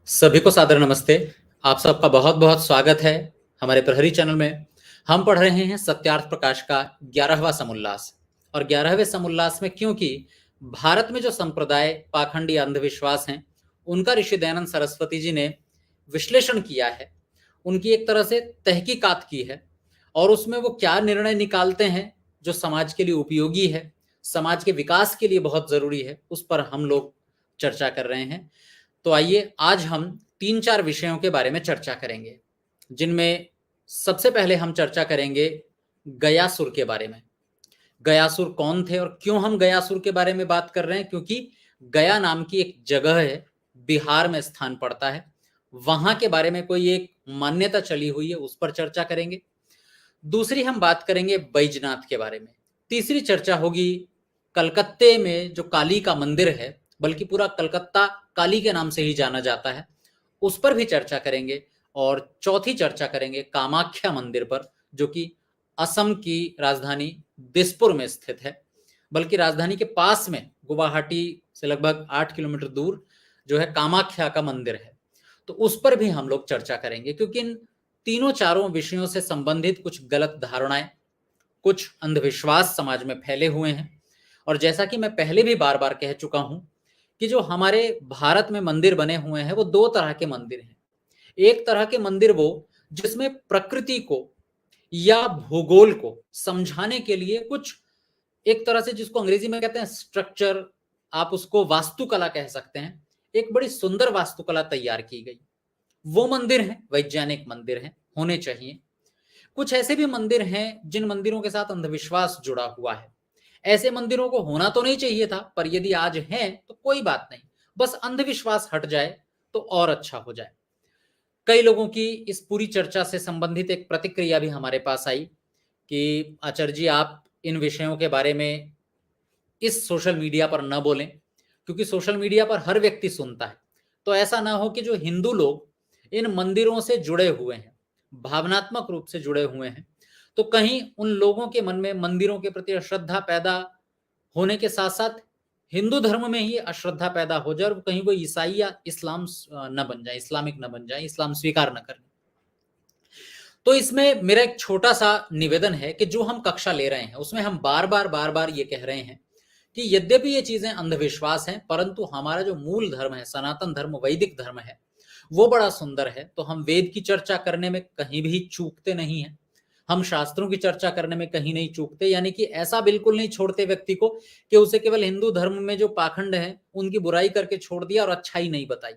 सभी को सादर नमस्ते। आप सबका बहुत-बहुत स्वागत है हमारे प्रहरी चैनल में। हम पढ़ रहे हैं सत्यार्थ प्रकाश का 11वां समुल्लास और 11वें समुल्लास में क्योंकि भारत में जो संप्रदाय, पाखंडी, अंधविश्वास हैं, उनका ऋषि दयानंद सरस्वती जी ने विश्लेषण किया है। उनकी एक तरह से तहकीकात की है और उसमें वो क्या निर्णय निकालते हैं जो समाज के लिए उपयोगी है, समाज के विकास के लिए बहुत ज़रूरी है, उस पर हम लोग चर्चा कर रहे हैं। तो आइए आज हम 3-4 विषयों के बारे में चर्चा करेंगे, जिनमें सबसे पहले हम चर्चा करेंगे गयासुर के बारे में। गयासुर कौन थे और क्यों हम गयासुर के बारे में बात कर रहे हैं? क्योंकि गया नाम की एक जगह है, बिहार में स्थान पड़ता है। वहाँ के बारे में कोई एक मान्यता चली हुई है, उस पर चर्चा करेंगे। दूसरी हम बात करेंगे बैजनाथ के बारे में। तीसरी चर्चा होगी कलकत्ते में जो काली का मंदिर है, बल्कि पूरा कलकत्ता काली के नाम से ही जाना जाता है, उस पर भी चर्चा करेंगे। और चौथी चर्चा करेंगे कामाख्या मंदिर पर, जो कि असम की राजधानी दिसपुर में स्थित है, बल्कि राजधानी के पास में गुवाहाटी से लगभग 8 किलोमीटर दूर जो है कामाख्या का मंदिर है। तो उस पर भी हम लोग चर्चा करेंगे, क्योंकि इन तीनों चारों विषयों से संबंधित कुछ गलत धारणाएं, कुछ अंधविश्वास समाज में फैले हुए हैं। और जैसा कि मैं पहले भी बार बार कह चुका हूं कि जो हमारे भारत में मंदिर बने हुए हैं वो दो तरह के मंदिर हैं। एक तरह के मंदिर वो जिसमें प्रकृति को या भूगोल को समझाने के लिए कुछ एक तरह से, जिसको अंग्रेजी में कहते हैं स्ट्रक्चर, आप उसको वास्तुकला कह सकते हैं, एक बड़ी सुंदर वास्तुकला तैयार की गई, वो मंदिर हैं, वैज्ञानिक मंदिर हैं, होने चाहिए। कुछ ऐसे भी मंदिर हैं जिन मंदिरों के साथ अंधविश्वास जुड़ा हुआ है। ऐसे मंदिरों को होना तो नहीं चाहिए था, पर यदि आज हैं तो कोई बात नहीं, बस अंधविश्वास हट जाए तो और अच्छा हो जाए। कई लोगों की इस पूरी चर्चा से संबंधित एक प्रतिक्रिया भी हमारे पास आई कि आचार्य जी, आप इन विषयों के बारे में इस सोशल मीडिया पर न बोलें, क्योंकि सोशल मीडिया पर हर व्यक्ति सुनता है। तो ऐसा ना हो कि जो हिंदू लोग इन मंदिरों से जुड़े हुए हैं, भावनात्मक रूप से जुड़े हुए हैं, तो कहीं उन लोगों के मन में मंदिरों के प्रति अश्रद्धा पैदा होने के साथ साथ हिंदू धर्म में ही अश्रद्धा पैदा हो जाए और कहीं वो ईसाई या इस्लाम न बन जाए, इस्लामिक न बन जाए, इस्लाम स्वीकार न करें। तो इसमें मेरा एक छोटा सा निवेदन है कि जो हम कक्षा ले रहे हैं उसमें हम बार बार ये कह रहे हैं कि यद्यपि ये चीजें अंधविश्वास हैं, परंतु हमारा जो मूल धर्म है, सनातन धर्म, वैदिक धर्म है, वो बड़ा सुंदर है। तो हम वेद की चर्चा करने में कहीं भी चूकते नहीं हैं, हम शास्त्रों की चर्चा करने में कहीं नहीं चूकते, यानी कि ऐसा बिल्कुल नहीं छोड़ते व्यक्ति को कि उसे केवल हिंदू धर्म में जो पाखंड है उनकी बुराई करके छोड़ दिया और अच्छाई नहीं बताई।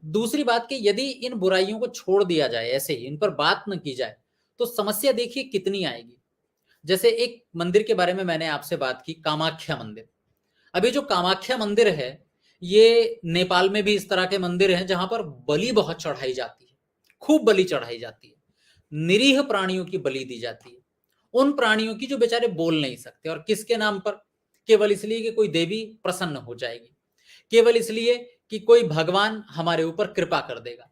दूसरी बात कि यदि इन बुराइयों को छोड़ दिया जाए, ऐसे ही इन पर बात न की जाए, तो समस्या देखिए कितनी आएगी। जैसे एक मंदिर के बारे में मैंने आपसे बात की, कामाख्या मंदिर। अभी जो कामाख्या मंदिर है, ये नेपाल में भी इस तरह के मंदिर हैं जहां पर बलि बहुत चढ़ाई जाती है, खूब बलि चढ़ाई जाती है, निरीह प्राणियों की बलि दी जाती है, उन प्राणियों की जो बेचारे बोल नहीं सकते, और किसके नाम पर? केवल इसलिए कि कोई देवी प्रसन्न हो जाएगी, केवल इसलिए कि कोई भगवान हमारे ऊपर कृपा कर देगा।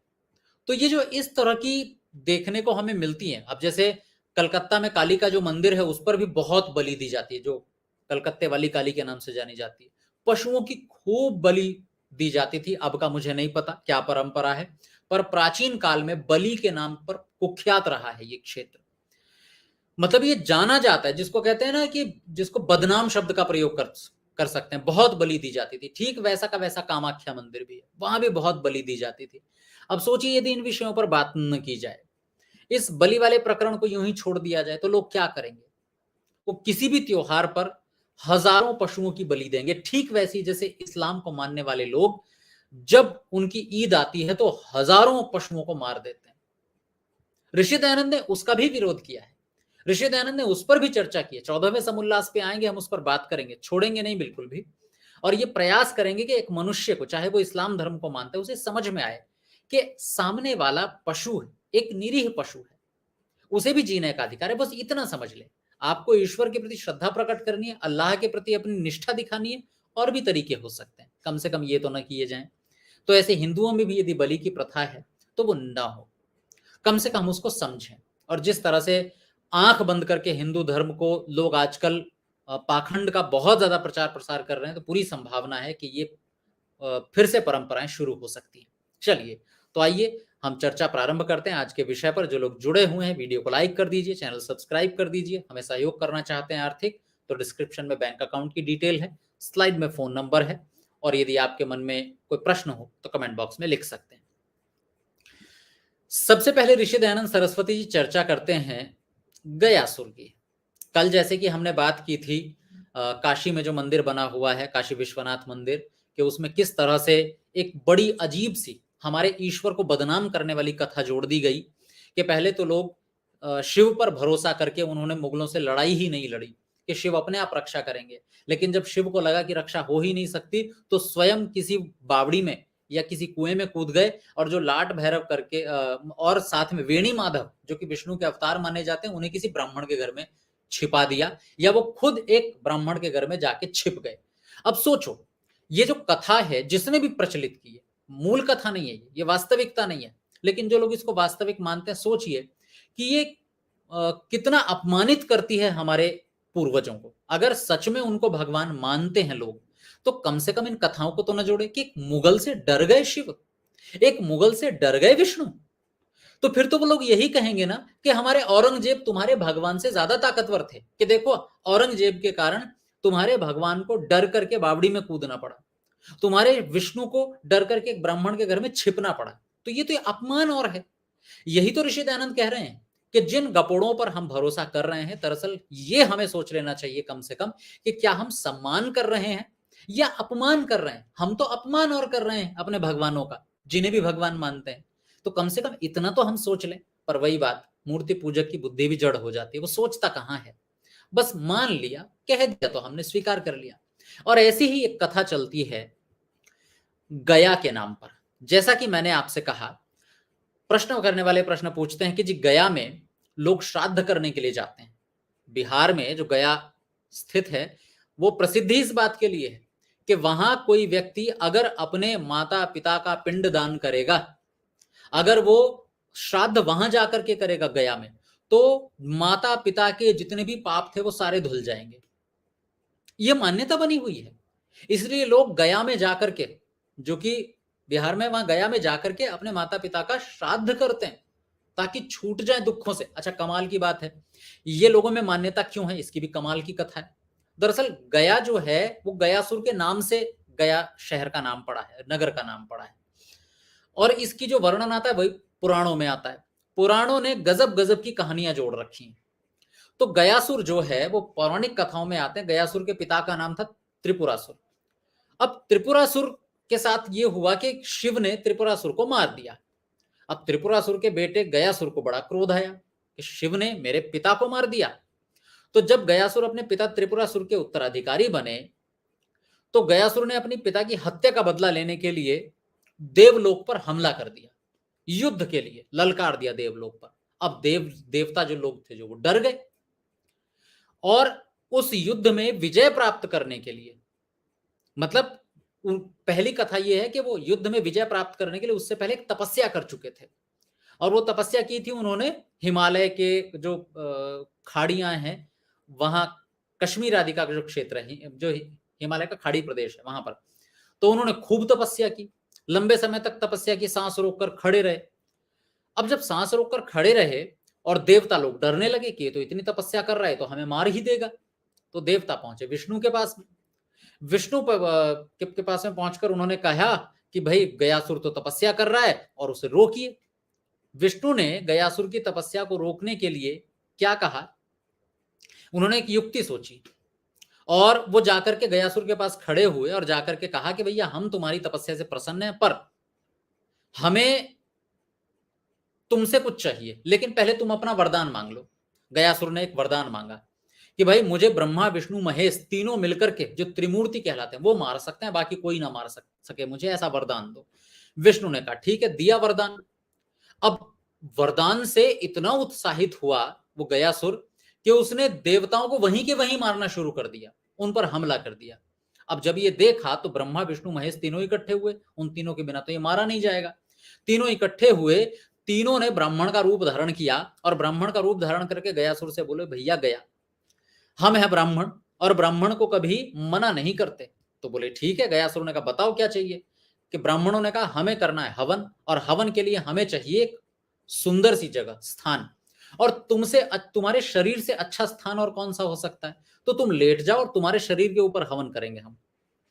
तो ये जो इस तरह की देखने को हमें मिलती है, अब जैसे कलकत्ता में काली का जो मंदिर है उस पर भी बहुत बलि दी जाती है, जो कलकत्ते वाली काली के नाम से जानी जाती है। पशुओं की खूब बलि दी जाती थी, अब का मुझे नहीं पता क्या परंपरा है, पर प्राचीन काल में बलि के नाम पर कुख्यात रहा है ये क्षेत्र। मतलब ये जाना जाता है, जिसको कहते हैं ना कि जिसको बदनाम शब्द का प्रयोग कर सकते हैं, बहुत बलि दी जाती थी। ठीक वैसा का वैसा कामाख्या मंदिर भी है, वहां भी बहुत बलि दी जाती थी। अब सोचिए यदि इन विषयों पर बात न की जाए, इस बलि वाले प्रकरण को यूं ही छोड़ दिया जाए, तो लोग क्या करेंगे? वो किसी भी त्योहार पर हजारों पशुओं की बलि देंगे, ठीक वैसी जैसे इस्लाम को मानने वाले लोग जब उनकी ईद आती है तो हजारों पशुओं को मार देते हैं। ऋषि दयानंद ने उसका भी विरोध किया है, ऋषि दयानंद ने उस पर भी चर्चा की है। 14वें समुल्लास पे आएंगे, हम उस पर बात करेंगे, छोड़ेंगे नहीं बिल्कुल भी। और ये प्रयास करेंगे कि एक मनुष्य को, चाहे वो इस्लाम धर्म को मानता है, उसे समझ में आए कि सामने वाला पशु है, एक निरीह पशु है, उसे भी जीने का अधिकार है। बस इतना समझ ले। आपको ईश्वर के प्रति श्रद्धा प्रकट करनी है, अल्लाह के प्रति अपनी निष्ठा दिखानी है, और भी तरीके हो सकते हैं, कम से कम ये तो ना किए जाएं। तो ऐसे हिंदुओं में भी यदि बलि की प्रथा है तो वो ना हो, कम से कम उसको समझें। और जिस तरह से आंख बंद करके हिंदू धर्म को लोग आजकल पाखंड का बहुत ज्यादा प्रचार प्रसार कर रहे हैं, तो पूरी संभावना है कि ये फिर से परंपराएं शुरू हो सकती हैं। चलिए, तो आइए हम चर्चा प्रारंभ करते हैं आज के विषय पर। जो लोग जुड़े हुए हैं वीडियो को लाइक कर दीजिए, चैनल सब्सक्राइब कर दीजिए। हमें सहयोग करना चाहते हैं आर्थिक, तो डिस्क्रिप्शन में बैंक अकाउंट की डिटेल है, स्लाइड में फ़ोन नंबर है, और यदि आपके मन में कोई प्रश्न हो तो कमेंट बॉक्स में लिख सकते हैं। सबसे पहले ऋषि दयानंद सरस्वती जी चर्चा करते हैं गयासुर की। कल जैसे कि हमने बात की थी काशी में जो मंदिर बना हुआ है, काशी विश्वनाथ मंदिर, कि उसमें किस तरह से एक बड़ी अजीब सी हमारे ईश्वर को बदनाम करने वाली कथा जोड़ दी गई कि पहले तो लोग शिव पर भरोसा करके उन्होंने मुगलों से लड़ाई ही नहीं लड़ी कि शिव अपने आप रक्षा करेंगे। लेकिन जब शिव को लगा कि रक्षा हो ही नहीं सकती, तो स्वयं किसी बावड़ी में या किसी कुएं में कूद गए, और जो लाट भैरव करके और साथ में वेणी माधव जो कि विष्णु के अवतार माने जाते हैं, उन्हें किसी ब्राह्मण के घर में छिपा दिया, या वो खुद एक ब्राह्मण के घर में जाके छिप गए। अब सोचो, ये जो कथा है जिसने भी प्रचलित की है, मूल कथा नहीं है, ये वास्तविकता नहीं है, लेकिन जो लोग इसको वास्तविक मानते हैं, सोचिए कि ये कितना अपमानित करती है हमारे पूर्वजों को। अगर सच में उनको भगवान मानते हैं लोग, तो कम से कम इन कथाओं को तो न जोड़े कि एक मुगल से डर गए शिव, एक मुगल से डर गए विष्णु। तो फिर तो वो लोग यही कहेंगे ना कि हमारे औरंगजेब तुम्हारे भगवान से ज्यादा ताकतवर थे, कि देखो औरंगजेब के कारण तुम्हारे भगवान को डर करके बावड़ी में कूदना पड़ा, तुम्हारे विष्णु को डर करके एक ब्राह्मण के घर में छिपना पड़ा। तो ये अपमान और है। यही तो ऋषि दयानंद कह रहे हैं कि जिन गपोड़ों पर हम भरोसा कर रहे हैं, दरअसल ये हमें सोच लेना चाहिए कम से कम कि क्या हम सम्मान कर रहे हैं या अपमान कर रहे हैं। हम तो अपमान और कर रहे हैं अपने भगवानों का, जिन्हें भी भगवान मानते हैं। तो कम से कम इतना तो हम सोच लें। पर वही बात, मूर्ति पूजक की बुद्धि भी जड़ हो जाती है, वो सोचता कहाँ है। बस मान लिया, कह दिया तो हमने स्वीकार कर लिया। और ऐसी ही एक कथा चलती है गया के नाम पर। जैसा कि मैंने आपसे कहा, प्रश्न करने वाले प्रश्न पूछते हैं कि जी गया में लोग श्राद्ध करने के लिए जाते हैं। बिहार में जो गया स्थित है, वो प्रसिद्ध इस बात के लिए है कि वहां कोई व्यक्ति अगर अपने माता पिता का पिंड दान करेगा, अगर वो श्राद्ध वहां जाकर के करेगा गया में, तो माता पिता के जितने भी पाप थे वो सारे धुल जाएंगे। ये मान्यता बनी हुई है। इसलिए लोग गया में जाकर के, जो कि बिहार में, वहां गया में जाकर के अपने माता पिता का श्राद्ध करते हैं ताकि छूट जाए दुखों से। अच्छा, कमाल की बात है, ये लोगों में मान्यता क्यों है, इसकी भी कमाल की कथा है। दरअसल गया जो है वो गयासुर के नाम से गया शहर का नाम पड़ा है, नगर का नाम पड़ा है। और इसकी जो वर्णन आता है वही पुराणों में आता है। पुराणों ने गजब गजब की कहानियां जोड़ रखी हैं। तो गयासुर जो है वो पौराणिक कथाओं में आते हैं। गयासुर के पिता का नाम था त्रिपुरासुर। अब त्रिपुरासुर के साथ ये हुआ कि शिव ने त्रिपुरासुर को मार दिया। अब त्रिपुरासुर के बेटे गयासुर को बड़ा क्रोध आया कि शिव ने मेरे पिता को मार दिया। तो जब गयासुर अपने पिता त्रिपुरासुर के उत्तराधिकारी बने, तो गयासुर ने अपनी पिता की हत्या का बदला लेने के लिए देवलोक पर हमला कर दिया, युद्ध के लिए ललकार दिया देवलोक पर। अब देवता जो लोग थे, जो वो डर गए, और उस युद्ध में विजय प्राप्त करने के लिए, मतलब पहली कथा यह है कि वो युद्ध में विजय प्राप्त करने के लिए उससे पहले एक तपस्या कर चुके थे। और वो तपस्या की थी उन्होंने हिमालय के जो खाड़ियां हैं, वहां कश्मीर आदि का जो क्षेत्र है, जो हिमालय का खाड़ी प्रदेश है, वहां पर। तो उन्होंने खूब तपस्या की, लंबे समय तक तपस्या की, सांस रोककर खड़े रहे। अब जब सांस रोककर खड़े रहे और देवता लोग डरने लगे कि ये तो इतनी तपस्या कर रहा है तो हमें मार ही देगा, तो देवता पहुंचे विष्णु के पास में। विष्णु के पास में पहुंचकर उन्होंने कहा कि भाई गयासुर तो तपस्या कर रहा है और उसे रोकिए। विष्णु ने गयासुर की तपस्या को रोकने के लिए क्या कहा, उन्होंने एक युक्ति सोची, और वो जाकर के गयासुर के पास खड़े हुए और जाकर के कहा कि भैया हम तुम्हारी तपस्या से प्रसन्न हैं, पर हमें तुमसे कुछ चाहिए, लेकिन पहले तुम अपना वरदान मांग लो। गयासुर ने एक वरदान मांगा कि भाई मुझे ब्रह्मा विष्णु महेश तीनों मिलकर के जो त्रिमूर्ति कहलाते हैं वो मार सकते हैं, बाकी कोई ना मार सके, मुझे ऐसा वरदान दो। विष्णु ने कहा ठीक है, दिया वरदान। अब वरदान से इतना उत्साहित हुआ वो गयासुर कि उसने देवताओं को वहीं के वहीं मारना शुरू कर दिया, उन पर हमला कर दिया। अब जब ये देखा तो ब्रह्मा विष्णु महेश तीनों इकट्ठे हुए, उन तीनों के बिना तो ये मारा नहीं जाएगा। तीनों इकट्ठे हुए, तीनों ने ब्राह्मण का रूप धारण किया, और ब्राह्मण का रूप धारण करके गयासुर से बोले भैया गया, हम है ब्राह्मण और ब्राह्मण को कभी मना नहीं करते। तो बोले ठीक है। गयासुर ने कहा बताओ क्या चाहिए। कि ब्राह्मणों ने कहा हमें करना है हवन, और हवन के लिए हमें चाहिए एक सुंदर सी जगह, स्थान, और तुम्हारे शरीर से अच्छा स्थान और कौन सा हो सकता है, तो तुम लेट जाओ और तुम्हारे शरीर के ऊपर हवन करेंगे हम।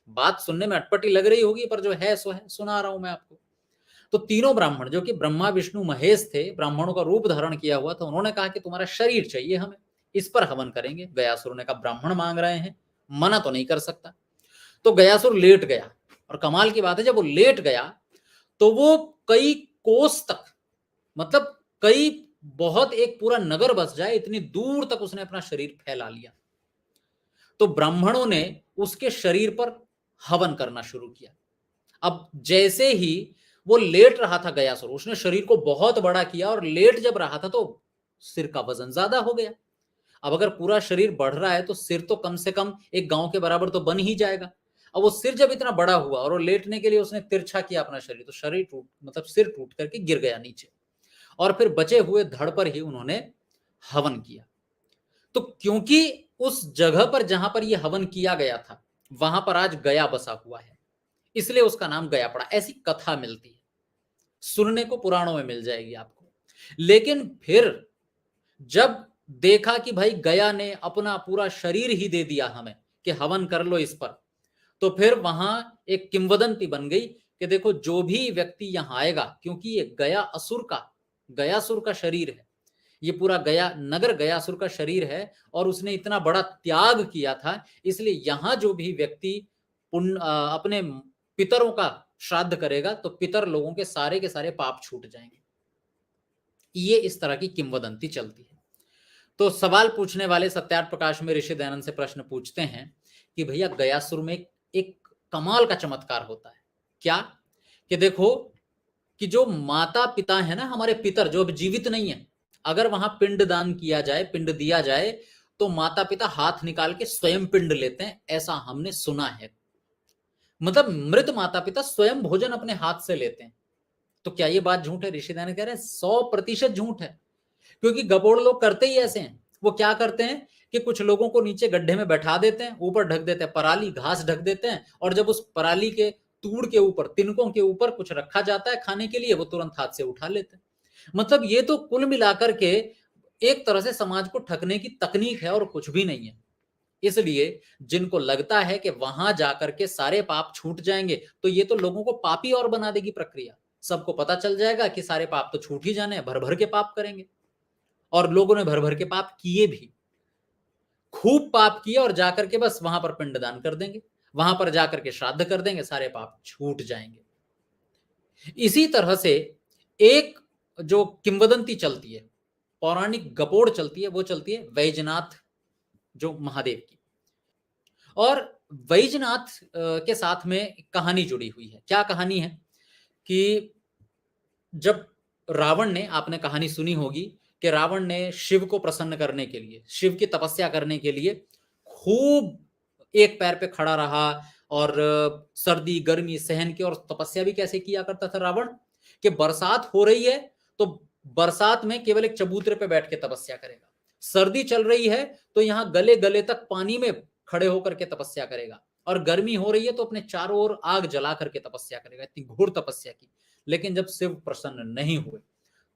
बात सुनने में अटपटी लग रही होगी, पर जो है सो है, सुना रहा हूं मैं आपको। तो तीनों ब्राह्मण जो कि ब्रह्मा विष्णु महेश थे, ब्राह्मणों का रूप धारण किया हुआ था, उन्होंने कहा कि तुम्हारा शरीर चाहिए हमें, इस पर हवन करेंगे। गयासुर ने कहा ब्राह्मण मांग रहे हैं, मना तो नहीं कर सकता। तो गयासुर लेट गया, और कमाल की बात है, जब वो लेट गया तो वो कई कोस तक, मतलब कई, बहुत एक पूरा नगर बस जाए इतनी दूर तक उसने अपना शरीर फैला लिया। तो ब्राह्मणों ने उसके शरीर पर हवन करना शुरू किया। अब जैसे ही वो लेट रहा था गयासुर, उसने शरीर को बहुत बड़ा किया, और लेट जब रहा था तो सिर का वजन ज्यादा हो गया। अब अगर पूरा शरीर बढ़ रहा है तो सिर तो कम से कम एक गांव के बराबर तो बन ही जाएगा। अब वो सिर जब इतना बड़ा हुआ और वो लेटने के लिए उसने तिरछा किया अपना शरीर, तो शरीर टूट, मतलब सिर टूट करके गिर गया नीचे, और फिर बचे हुए धड़ पर ही उन्होंने हवन किया। तो क्योंकि उस जगह पर जहां पर यह हवन किया गया था, वहां पर आज गया बसा हुआ है, इसलिए उसका नाम गया पड़ा। ऐसी कथा मिलती है, सुनने को पुराणों में मिल जाएगी आपको। लेकिन फिर जब देखा कि भाई गया ने अपना पूरा शरीर ही दे दिया हमें कि हवन कर लो इस पर, तो फिर वहां एक किंवदंती बन गई कि देखो जो भी व्यक्ति यहां आएगा, क्योंकि ये गयासुर का शरीर है, ये पूरा गया नगर गयासुर का शरीर है, और उसने इतना बड़ा त्याग किया था, इसलिए यहां जो भी व्यक्ति अपने पितरों का श्राद्ध करेगा तो पितर लोगों के सारे पाप छूट जाएंगे। ये इस तरह की किंवदंती चलती है। तो सवाल पूछने वाले सत्यार्थ प्रकाश में ऋषि दयानंद से प्रश्न पूछते हैं कि भैया गयासुर में एक कमाल का चमत्कार होता है क्या, कि देखो कि जो माता पिता है ना, हमारे पितर जो अब जीवित नहीं है, अगर वहां पिंड दान किया जाए, पिंड दिया जाए, तो माता पिता हाथ निकाल के स्वयं पिंड लेते हैं, ऐसा हमने सुना है। मतलब मृत माता पिता स्वयं भोजन अपने हाथ से लेते हैं। तो क्या ये बात झूठ है? ऋषि दयानंद कह रहे हैं 100% झूठ है, क्योंकि गपोड़ लोग करते ही ऐसे हैं। वो क्या करते हैं कि कुछ लोगों को नीचे गड्ढे में बैठा देते हैं, ऊपर ढक देते हैं पराली, घास ढक देते हैं, और जब उस पराली के तूड़ के ऊपर, तिनकों के ऊपर कुछ रखा जाता है खाने के लिए, वो तुरंत हाथ से उठा लेते हैं। मतलब ये तो कुल मिलाकर के एक तरह से समाज को ठगने की तकनीक है, और कुछ भी नहीं है। इसलिए जिनको लगता है कि वहां जाकर के सारे पाप छूट जाएंगे, तो ये तो लोगों को पापी और बना देगी प्रक्रिया। सबको पता चल जाएगा कि सारे पाप तो छूट ही जाने हैं, भर भर के पाप करेंगे। और लोगों ने भर भर के पाप किए भी, खूब पाप किए, और जाकर के बस वहां पर पिंडदान कर देंगे, वहां पर जाकर के श्राद्ध कर देंगे, सारे पाप छूट जाएंगे। इसी तरह से एक जो किंवदंती चलती है, पौराणिक गपोड़ चलती है, वो चलती है वैजनाथ जो महादेव की। और वैजनाथ के साथ में कहानी जुड़ी हुई है। क्या कहानी है कि जब रावण ने, आपने कहानी सुनी होगी कि रावण ने शिव को प्रसन्न करने के लिए, शिव की तपस्या करने के लिए खूब एक पैर पे खड़ा रहा, और सर्दी गर्मी सहन की, और तपस्या भी कैसे किया करता था रावण, कि बरसात हो रही है तो बरसात में केवल एक चबूतरे पे बैठ के तपस्या करेगा, सर्दी चल रही है तो यहां गले गले तक पानी में खड़े होकर के तपस्या करेगा, और गर्मी हो रही है तो अपने चारों ओर आग जला करके तपस्या करेगा। इतनी घोर तपस्या की। लेकिन जब शिव प्रसन्न नहीं हुए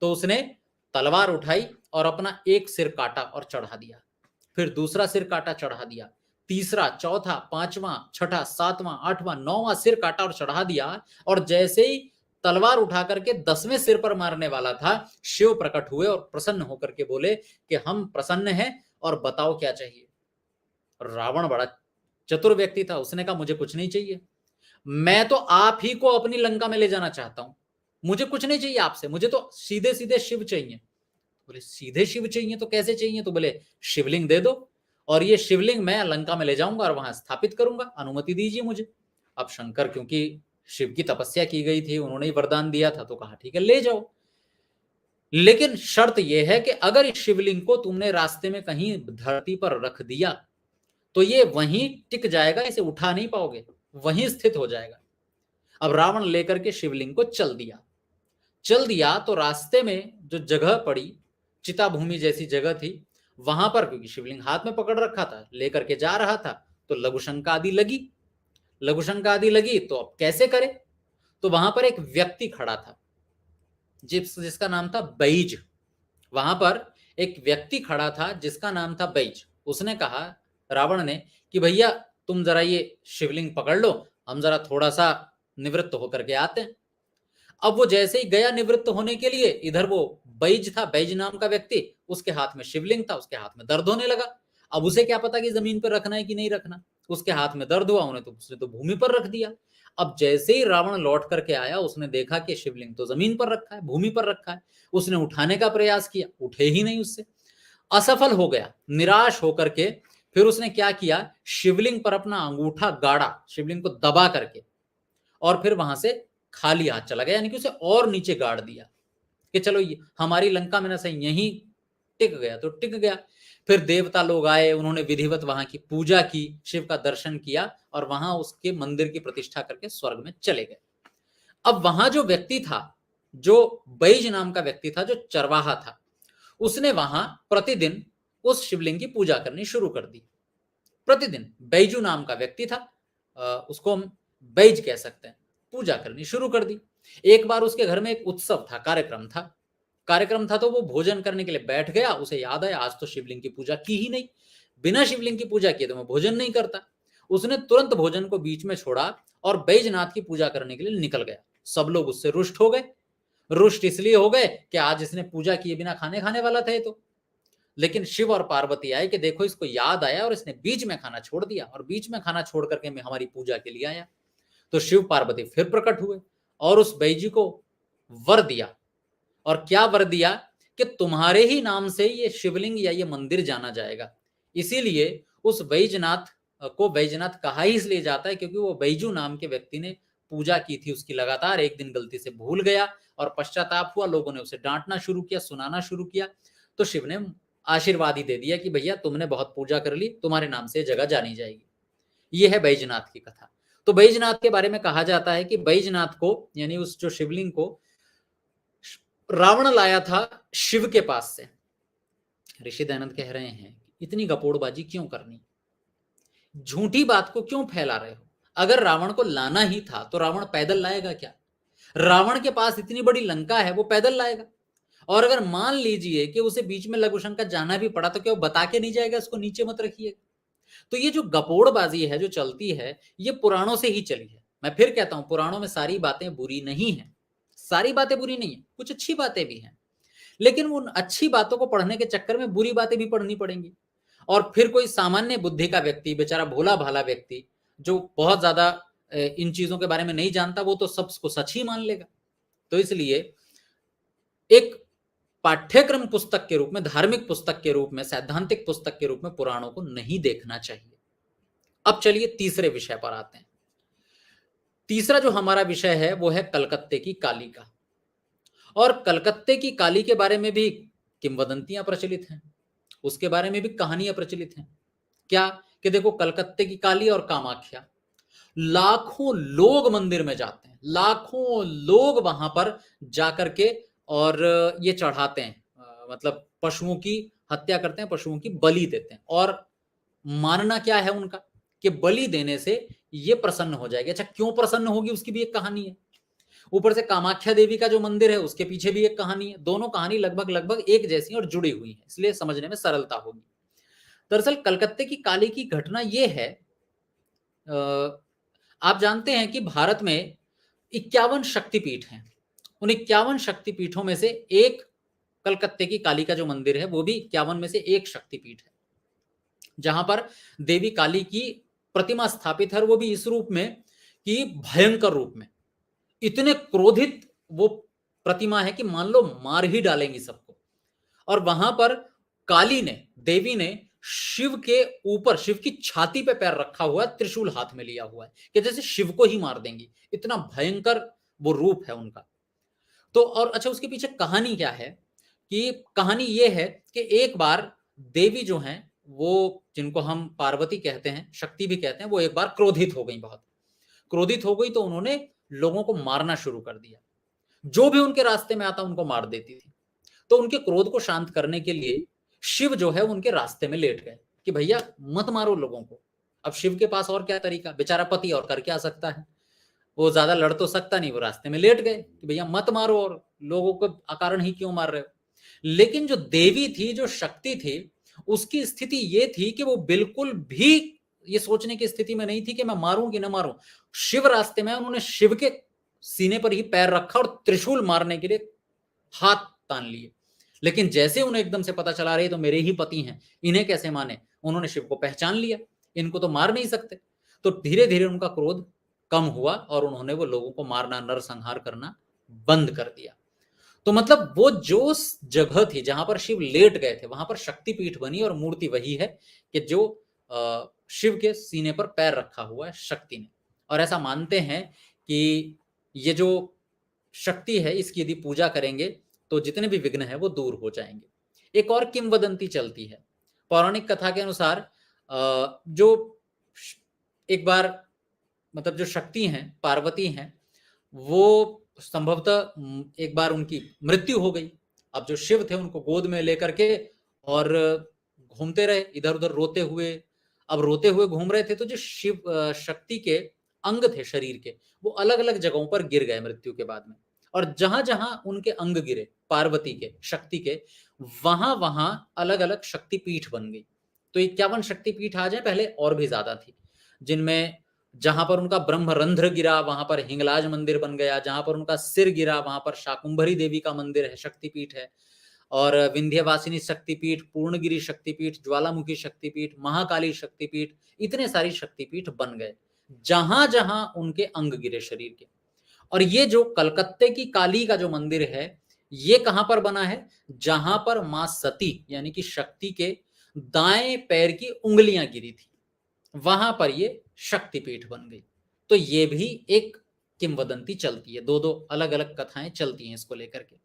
तो उसने तलवार उठाई और अपना एक सिर काटा और चढ़ा दिया, फिर दूसरा सिर काटा, चढ़ा दिया, तीसरा, चौथा, पांचवा, छठा, सातवां, आठवां, नौवां सिर काटा और चढ़ा दिया। और जैसे ही तलवार उठा करके 10वें सिर पर मारने वाला था, शिव प्रकट हुए और प्रसन्न होकर के बोले कि हम प्रसन्न हैं, और बताओ क्या चाहिए। रावण बड़ा चतुर व्यक्ति था, उसने कहा मुझे कुछ नहीं चाहिए, मैं तो आप ही को अपनी लंका में ले जाना चाहता हूं, मुझे कुछ नहीं चाहिए आपसे, मुझे तो सीधे सीधे शिव चाहिए। बोले सीधे शिव चाहिए तो कैसे चाहिए? तो बोले शिवलिंग दे दो, और ये शिवलिंग मैं लंका में ले जाऊंगा और वहां स्थापित करूंगा, अनुमति दीजिए मुझे। अब शंकर, क्योंकि शिव की तपस्या की गई थी, उन्होंने ही वरदान दिया था, तो कहा ठीक है ले जाओ, लेकिन शर्त यह है कि अगर इस शिवलिंग को तुमने रास्ते में कहीं धरती पर रख दिया तो ये वहीं टिक जाएगा, इसे उठा नहीं पाओगे, वहीं स्थित हो जाएगा। अब रावण लेकर के शिवलिंग को चल दिया तो रास्ते में जो जगह पड़ी, चिता भूमि जैसी जगह थी, वहां पर, क्योंकि शिवलिंग हाथ में पकड़ रखा था, लेकर के जा रहा था, तो लघुशंका आदि लगी। तो अब कैसे करे? तो वहां पर एक व्यक्ति खड़ा था जिसका नाम था बैज। वहां पर एक व्यक्ति खड़ा था जिसका नाम था बैज। उसने कहा रावण ने कि भैया तुम जरा ये शिवलिंग पकड़ लो, हम जरा थोड़ा सा निवृत्त होकर के आते हैं। अब वो जैसे ही गया निवृत्त होने के लिए, इधर वो बैज था, बैज नाम का व्यक्ति, उसके हाथ में शिवलिंग था, उसके हाथ में दर्द होने लगा। अब उसे क्या पता कि जमीन पर रखना है कि नहीं रखना, उसके हाथ में दर्द हुआ, उसने तो भूमि पर रख दिया। अब जैसे ही रावण लौट करके आया, उसने देखा कि शिवलिंग तो जमीन पर रखा है, भूमि पर रखा है। उसने उठाने का प्रयास किया, उठे ही नहीं उससे, असफल हो गया। निराश होकर के फिर उसने क्या किया, शिवलिंग पर अपना अंगूठा गाड़ा, शिवलिंग को दबा करके, और फिर वहां से खाली हाथ चला गया, यानी कि उसे और नीचे गाड़ दिया कि चलो ये हमारी लंका में ना सही यहीं टिक गया तो टिक गया। फिर देवता लोग आए, उन्होंने विधिवत वहां की पूजा की, शिव का दर्शन किया और वहां उसके मंदिर की प्रतिष्ठा करके स्वर्ग में चले गए। अब वहां जो व्यक्ति था, जो बैज नाम का व्यक्ति था, जो चरवाहा था, उसने वहां प्रतिदिन उस शिवलिंग की पूजा करनी शुरू कर दी। प्रतिदिन बैजू नाम का व्यक्ति था, उसको हम बैज कह सकते हैं, पूजा करनी शुरू कर दी। एक बार उसके घर में एक उत्सव था, कार्यक्रम था तो वो भोजन करने के लिए बैठ गया। उसे याद आया आज तो शिवलिंग की पूजा की ही नहीं, बिना शिवलिंग की पूजा किए तो मैं भोजन नहीं करता। उसने तुरंत भोजन को बीच में छोड़ा और बैजनाथ की पूजा करने के लिए निकल गया। सब लोग उससे रुष्ट हो गए। रुष्ट इसलिए हो गए कि आज इसने पूजा किए बिना खाने खाने वाला था ये तो। लेकिन शिव और पार्वती आए कि देखो इसको याद आया और इसने बीच में खाना छोड़ दिया, और बीच में खाना छोड़ करके मैं हमारी पूजा के लिए आया। तो शिव पार्वती फिर प्रकट हुए और उस बैजी को वर दिया। और क्या वर दिया कि तुम्हारे ही नाम से ये शिवलिंग या ये मंदिर जाना जाएगा। इसीलिए उस बैजनाथ को बैजनाथ कहा ही इसलिए जाता है क्योंकि वो बैजू नाम के व्यक्ति ने पूजा की थी उसकी लगातार, एक दिन गलती से भूल गया और पश्चाताप हुआ, लोगों ने उसे डांटना शुरू किया, सुनाना शुरू किया। तो शिव ने आशीर्वाद ही दे दिया कि भैया तुमने बहुत पूजा कर ली, तुम्हारे नाम से जगह जानी जाएगी। ये है बैजनाथ की कथा। तो बैजनाथ के बारे में कहा जाता है कि बैजनाथ को, यानी उस जो शिवलिंग को रावण लाया था शिव के पास से। ऋषि दयानंद कह रहे हैं इतनी गपोड़बाजी क्यों करनी, झूठी बात को क्यों फैला रहे हो। अगर रावण को लाना ही था तो रावण पैदल लाएगा क्या? रावण के पास इतनी बड़ी लंका है, वो पैदल लाएगा। और अगर मान लीजिए कि उसे बीच में लघु शंका जाना भी पड़ा तो क्या वो बता के नहीं जाएगा इसको नीचे मत रखिए? तो ये जो गपोड़बाजी है जो चलती है, ये पुराणों से ही चली है। मैं फिर कहता हूं पुराणों में सारी बातें बुरी नहीं है, सारी बातें बुरी नहीं है, कुछ अच्छी बातें भी हैं। लेकिन उन अच्छी बातों को पढ़ने के चक्कर में बुरी बातें भी पढ़नी पड़ेंगी। और फिर कोई सामान्य बुद्धि का व्यक्ति, बेचारा भोला भाला व्यक्ति जो बहुत ज्यादा इन चीजों के बारे में नहीं जानता, वो तो सबको सच ही मान लेगा। तो इसलिए एक पाठ्यक्रम पुस्तक के रूप में, धार्मिक पुस्तक के रूप में, सैद्धांतिक पुस्तक के रूप में पुराणों को नहीं देखना चाहिए। अब चलिए तीसरे विषय पर आते हैं। तीसरा जो हमारा विषय है वो है कलकत्ते की काली का। और कलकत्ते की काली के बारे में भी किंवदंतियां प्रचलित हैं, उसके बारे में भी कहानियां प्रचलित हैं। क्या कि देखो कलकत्ते की काली और कामाख्या, लाखों लोग मंदिर में जाते हैं, लाखों लोग वहां पर जाकर के और ये चढ़ाते हैं, मतलब पशुओं की हत्या करते हैं, पशुओं की बलि देते हैं। और मानना क्या है उनका कि बलि देने से ये प्रसन्न हो जाएगी। अच्छा क्यों प्रसन्न होगी उसकी भी एक कहानी है। ऊपर से कामाख्या देवी का जो मंदिर है उसके पीछे भी एक कहानी है। दोनों कहानी लगभग लगभग एक जैसी और जुड़ी हुई है, इसलिए समझने में सरलता होगी। दरअसल कलकत्ते की काली की घटना यह है, आप जानते हैं कि भारत में 51 शक्तिपीठ हैं। उन 51 शक्तिपीठों में से एक कलकत्ते की काली का जो मंदिर है वो भी 51 में से एक शक्तिपीठ है, जहां पर देवी काली की प्रतिमा स्थापित है। वो भी इस रूप में कि भयंकर रूप में, इतने क्रोधित वो प्रतिमा है कि मान लो मार ही डालेंगी सबको। और वहां पर काली ने, देवी ने शिव के ऊपर, शिव की छाती पे पैर रखा हुआ है, त्रिशूल हाथ में लिया हुआ है कि जैसे शिव को ही मार देंगी, इतना भयंकर वो रूप है उनका। तो और अच्छा उसके पीछे कहानी क्या है कि कहानी ये है कि एक बार देवी जो हैं, वो जिनको हम पार्वती कहते हैं, शक्ति भी कहते हैं, वो एक बार क्रोधित हो गई, बहुत क्रोधित हो गई। तो उन्होंने लोगों को मारना शुरू कर दिया, जो भी उनके रास्ते में आता उनको मार देती थी। तो उनके क्रोध को शांत करने के लिए शिव जो है उनके रास्ते में लेट गए कि भैया मत मारो लोगों को। अब शिव के पास और क्या तरीका, बेचारा पति और कर क्या सकता है। वो ज्यादा लड़ तो सकता नहीं, वो रास्ते में लेट गए कि भैया मत मारो और लोगों को अकारण ही क्यों मार रहे हो। लेकिन जो देवी थी, जो शक्ति थी, उसकी स्थिति ये थी कि वो बिल्कुल भी ये सोचने की स्थिति में नहीं थी कि मैं मारूं कि ना मारूं। शिव रास्ते में, उन्होंने शिव के सीने पर ही पैर रखा और त्रिशूल मारने के लिए हाथ तान लिए। लेकिन जैसे उन्हें एकदम से पता चला रही तो मेरे ही पति हैं, इन्हें कैसे माने, उन्होंने शिव को पहचान लिया, इनको तो मार नहीं सकते। तो धीरे धीरे उनका क्रोध कम हुआ और उन्होंने वो लोगों को मारना, नरसंहार करना बंद कर दिया। तो मतलब वो जो जगह थी जहां पर शिव लेट गए थे, वहां पर शक्तिपीठ बनी और मूर्ति वही है कि जो शिव के सीने पर पैर रखा हुआ है शक्ति ने। और ऐसा मानते हैं कि ये जो शक्ति है, इसकी यदि पूजा करेंगे तो जितने भी विघ्न है वो दूर हो जाएंगे। एक और किंवदंती चलती है पौराणिक कथा के अनुसार। जो एक बार मतलब जो शक्ति हैं, पार्वती हैं, वो संभवतः एक बार उनकी मृत्यु हो गई। अब जो शिव थे उनको गोद में लेकर के और घूमते रहे इधर उधर रोते हुए। अब रोते हुए घूम रहे थे तो जो शिव शक्ति के अंग थे शरीर के, वो अलग अलग जगहों पर गिर गए मृत्यु के बाद में। और जहां जहां उनके अंग गिरे पार्वती के, शक्ति के, वहां वहां अलग अलग शक्तिपीठ बन गई। तो 51 शक्तिपीठ आ जाए, पहले और भी ज्यादा थी, जिनमें जहां पर उनका ब्रह्मरंध्र गिरा वहां पर हिंगलाज मंदिर बन गया, जहां पर उनका सिर गिरा वहां पर शाकुंभरी देवी का मंदिर है, शक्तिपीठ है। और विंध्यवासिनी शक्तिपीठ, पूर्णगिरी शक्तिपीठ, ज्वालामुखी शक्तिपीठ, महाकाली शक्तिपीठ, इतने सारी शक्तिपीठ बन गए जहां जहां उनके अंग गिरे शरीर के। और ये जो कलकत्ते की काली का जो मंदिर है, ये कहां पर बना है, जहां पर मां सती यानी कि शक्ति के दाएं पैर की उंगलियां गिरी थी, वहां पर ये शक्तिपीठ बन गई। तो ये भी एक किंवदंती चलती है, दो दो अलग अलग कथाएं चलती हैं इसको लेकर के।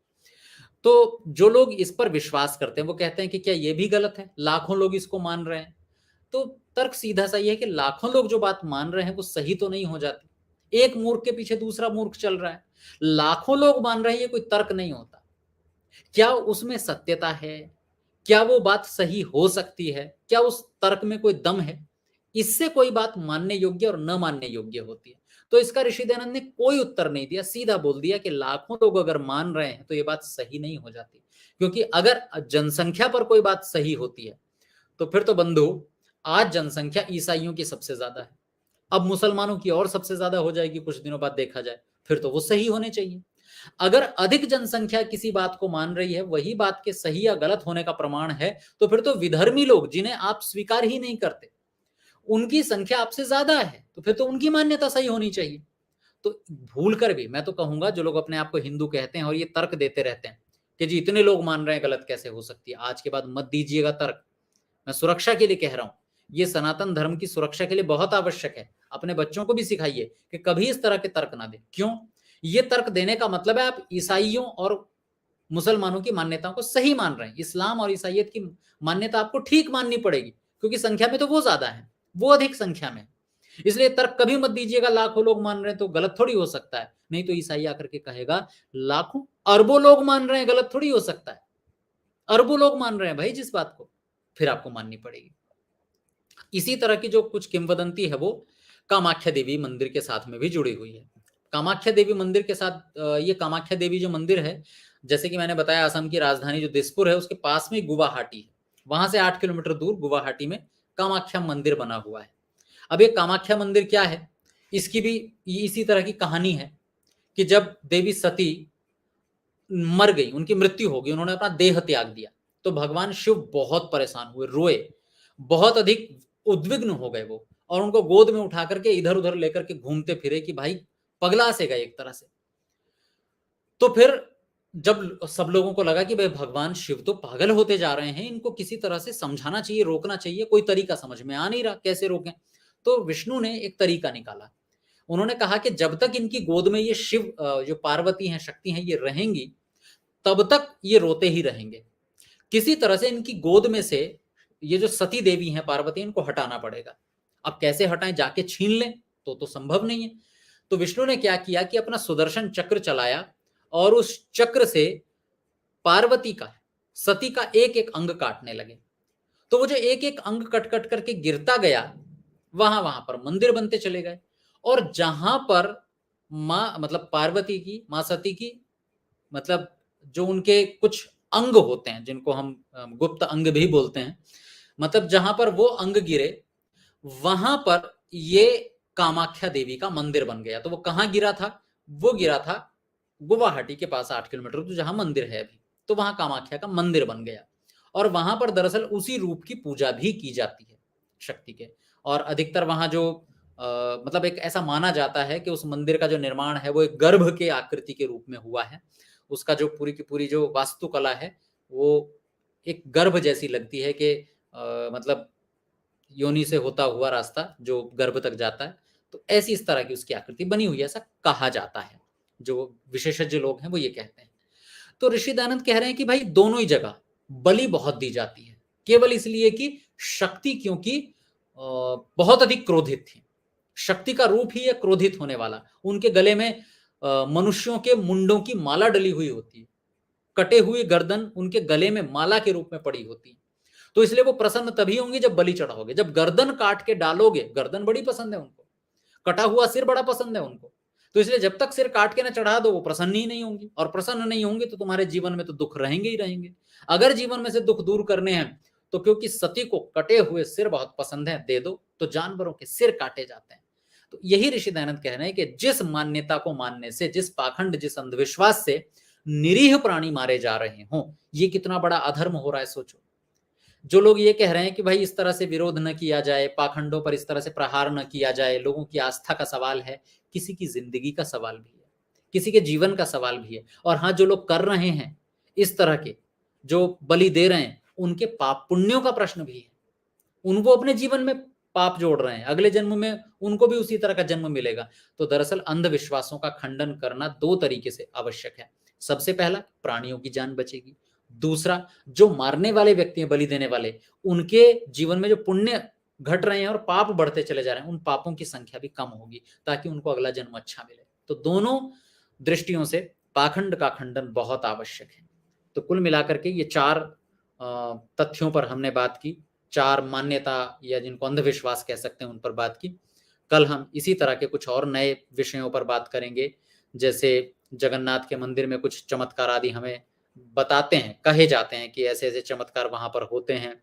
तो जो लोग इस पर विश्वास करते हैं वो कहते हैं कि क्या ये भी गलत है, लाखों लोग इसको मान रहे हैं। तो तर्क सीधा सा ये है कि लाखों लोग जो बात मान रहे हैं वो सही तो नहीं हो जाती। एक मूर्ख के पीछे दूसरा मूर्ख चल रहा है, लाखों लोग मान रहे हैं, ये कोई तर्क नहीं होता। क्या उसमें सत्यता है, क्या वो बात सही हो सकती है, क्या उस तर्क में कोई दम है, इससे कोई बात मानने योग्य और न मानने योग्य होती है। तो इसका ऋषि दयानंद ने कोई उत्तर नहीं दिया, सीधा बोल दिया कि लाखों लोग अगर मान रहे हैं तो ये बात सही नहीं हो जाती। क्योंकि अगर जनसंख्या पर कोई बात सही होती है तो फिर तो बंधु आज जनसंख्या ईसाइयों की सबसे ज्यादा है, अब मुसलमानों की और सबसे ज्यादा हो जाएगी कुछ दिनों बाद देखा जाए, फिर तो वो सही होने चाहिए। अगर अधिक जनसंख्या किसी बात को मान रही है, वही बात के सही या गलत होने का प्रमाण है, तो फिर तो विधर्मी लोग जिन्हें आप स्वीकार ही नहीं करते, उनकी संख्या आपसे ज्यादा है, तो फिर तो उनकी मान्यता सही होनी चाहिए। तो भूल कर भी मैं तो कहूंगा, जो लोग अपने आप को हिंदू कहते हैं और ये तर्क देते रहते हैं कि जी इतने लोग मान रहे हैं, गलत कैसे हो सकती है, आज के बाद मत दीजिएगा तर्क। मैं सुरक्षा के लिए कह रहा हूं, ये सनातन धर्म की सुरक्षा के लिए बहुत आवश्यक है। अपने बच्चों को भी सिखाइए कि कभी इस तरह के तर्क ना दे। क्यों? ये तर्क देने का मतलब है आप ईसाइयों और मुसलमानों की मान्यताओं को सही मान रहे हैं। इस्लाम और ईसाइयत की मान्यता आपको ठीक माननी पड़ेगी, क्योंकि संख्या में तो वो ज्यादा है, वो अधिक संख्या में। इसलिए तर्क कभी मत दीजिएगा लाखों लोग मान रहे हैं तो गलत थोड़ी हो सकता है, नहीं तो ईसाई आकर के कहेगा लाखों अरबों लोग मान रहे हैं, गलत थोड़ी हो सकता है। अरबों लोग मान रहे हैं भाई जिस बात को, फिर आपको माननी पड़ेगी। इसी तरह की जो कुछ किंवदंती है वो कामाख्या देवी मंदिर के साथ में भी जुड़ी हुई है। कामाख्या देवी मंदिर के साथ ये कामाख्या देवी जो मंदिर है, जैसे कि मैंने बताया, असम की राजधानी जो दिसपुर है उसके पास में गुवाहाटी है, वहां से 8 किलोमीटर दूर गुवाहाटी में कामाख्या मंदिर बना हुआ है। अब ये कामाख्या मंदिर क्या है, इसकी भी इसी तरह की कहानी है कि जब देवी सती मर गई, उनकी मृत्यु हो गई, उन्होंने अपना देह त्याग दिया, तो भगवान शिव बहुत परेशान हुए, रोए, बहुत अधिक उद्विग्न हो गए वो, और उनको गोद में उठा करके इधर उधर लेकर के घूमते फिरे कि भाई पगला से गए एक तरह से। तो फिर जब सब लोगों को लगा कि भाई भगवान शिव तो पागल होते जा रहे हैं, इनको किसी तरह से समझाना चाहिए, रोकना चाहिए, कोई तरीका समझ में आ नहीं रहा कैसे रोकें। तो विष्णु ने एक तरीका निकाला। उन्होंने कहा कि जब तक इनकी गोद में ये शिव जो पार्वती हैं, शक्ति हैं, ये रहेंगी, तब तक ये रोते ही रहेंगे। किसी तरह से इनकी गोद में से ये जो सती देवी हैं पार्वती, इनको हटाना पड़ेगा। अब कैसे हटाएं, जाके छीन लें तो संभव नहीं है। तो विष्णु ने क्या किया कि अपना सुदर्शन चक्र चलाया और उस चक्र से पार्वती का, सती का एक एक अंग काटने लगे। तो वो जो एक एक अंग कट कट करके गिरता गया, वहां वहां पर मंदिर बनते चले गए। और जहां पर माँ मतलब पार्वती की, माँ सती की मतलब जो उनके कुछ अंग होते हैं जिनको हम गुप्त अंग भी बोलते हैं, मतलब जहां पर वो अंग गिरे वहां पर ये कामाख्या देवी का मंदिर बन गया। तो वो कहाँ गिरा था? वो गिरा था गुवाहाटी के पास 8 किलोमीटर तो जहां मंदिर है अभी, तो वहां कामाख्या का मंदिर बन गया और वहां पर दरअसल उसी रूप की पूजा भी की जाती है शक्ति के। और अधिकतर वहां जो मतलब एक ऐसा माना जाता है कि उस मंदिर का जो निर्माण है वो एक गर्भ के आकृति के रूप में हुआ है। उसका जो पूरी की पूरी जो वास्तुकला है वो एक गर्भ जैसी लगती है कि मतलब योनि से होता हुआ रास्ता जो गर्भ तक जाता है, तो ऐसी इस तरह की उसकी आकृति बनी हुई है, ऐसा कहा जाता है। जो विशेषज्ञ लोग हैं वो ये कहते हैं। तो ऋषि दयानंद कह रहे हैं कि भाई दोनों ही जगह बलि बहुत दी जाती है, केवल इसलिए कि शक्ति क्योंकि बहुत अधिक क्रोधित थी। शक्ति का रूप ही है क्रोधित होने वाला। उनके गले में मनुष्यों के मुंडों की माला डली हुई होती है, कटे हुए गर्दन उनके गले में माला के रूप में पड़ी होती है। तो इसलिए वो प्रसन्न तभी होंगे जब बलि चढ़ाओगे। जब गर्दन काट के डालोगे, गर्दन बड़ी पसंद है उनको, कटा हुआ सिर बड़ा पसंद है उनको, तो इसलिए जब तक सिर काट के ना चढ़ा दो वो प्रसन्न ही नहीं होंगी, और प्रसन्न नहीं होंगे तो तुम्हारे जीवन में तो दुख रहेंगे ही रहेंगे। अगर जीवन में से दुख दूर करने हैं तो क्योंकि सती को कटे हुए सिर बहुत पसंद है दे दो, तो जानवरों के सिर काटे जाते हैं। तो यही ऋषि दयानंद कह रहे हैं कि जिस मान्यता को मानने से, जिस पाखंड, जिस अंधविश्वास से निरीह प्राणी मारे जा रहे हों, ये कितना बड़ा अधर्म हो रहा है सोचो। जो लोग ये कह रहे हैं कि भाई इस तरह से विरोध न किया जाए, पाखंडों पर इस तरह से प्रहार न किया जाए, लोगों की आस्था का सवाल है, किसी की जिंदगी का सवाल भी है, किसी के जीवन का सवाल भी है। और हाँ, जो लोग कर रहे हैं इस तरह के, जो बलि दे रहे हैं, उनके पाप पुण्यों का प्रश्न भी है। उनको अपने जीवन में पाप जोड़ रहे हैं, अगले जन्म में उनको भी उसी तरह का जन्म मिलेगा। तो दरअसल अंधविश्वासों का खंडन करना दो तरीके से आवश्यक है। सबसे पहला, प्राणियों की जान बचेगी। दूसरा, जो मारने वाले व्यक्ति हैं, बलि देने वाले, उनके जीवन में जो पुण्य घट रहे हैं और पाप बढ़ते चले जा रहे हैं, उन पापों की संख्या भी कम होगी ताकि उनको अगला जन्म अच्छा मिले। तो दोनों दृष्टियों से पाखंड का खंडन बहुत आवश्यक है। तो कुल मिलाकर के ये चार तथ्यों पर हमने बात की, चार मान्यता या जिनको अंधविश्वास कह सकते हैं उन पर बात की। कल हम इसी तरह के कुछ और नए विषयों पर बात करेंगे। जैसे जगन्नाथ के मंदिर में कुछ चमत्कार आदि हमें बताते हैं, कहे जाते हैं कि ऐसे ऐसे चमत्कार वहां पर होते हैं।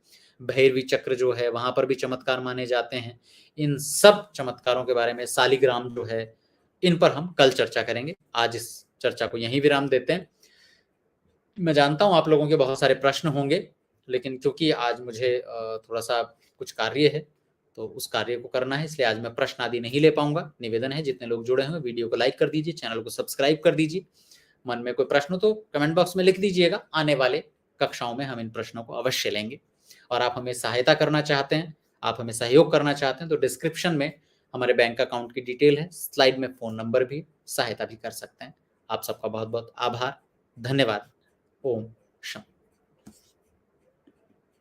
भैरवी चक्र जो है वहां पर भी चमत्कार माने जाते हैं। इन सब चमत्कारों के बारे में, शालिग्राम जो है, इन पर हम कल चर्चा करेंगे। आज इस चर्चा को यहीं विराम देते हैं। मैं जानता हूँ आप लोगों के बहुत सारे प्रश्न होंगे, लेकिन क्योंकि आज मुझे थोड़ा सा कुछ कार्य है तो उस कार्य को करना है, इसलिए आज मैं प्रश्न आदि नहीं ले पाऊंगा। निवेदन है जितने लोग जुड़े हैं वीडियो को लाइक कर दीजिए, चैनल को सब्सक्राइब कर दीजिए। मन में कोई प्रश्न हो तो कमेंट बॉक्स में लिख दीजिएगा, आने वाले कक्षाओं में हम इन प्रश्नों को अवश्य लेंगे। और आप हमें सहायता करना चाहते हैं, आप हमें सहयोग करना चाहते हैं तो डिस्क्रिप्शन में हमारे बैंक अकाउंट की डिटेल है, स्लाइड में फ़ोन नंबर भी, सहायता भी कर सकते हैं। आप सबका बहुत बहुत आभार, धन्यवाद। ओम शांति।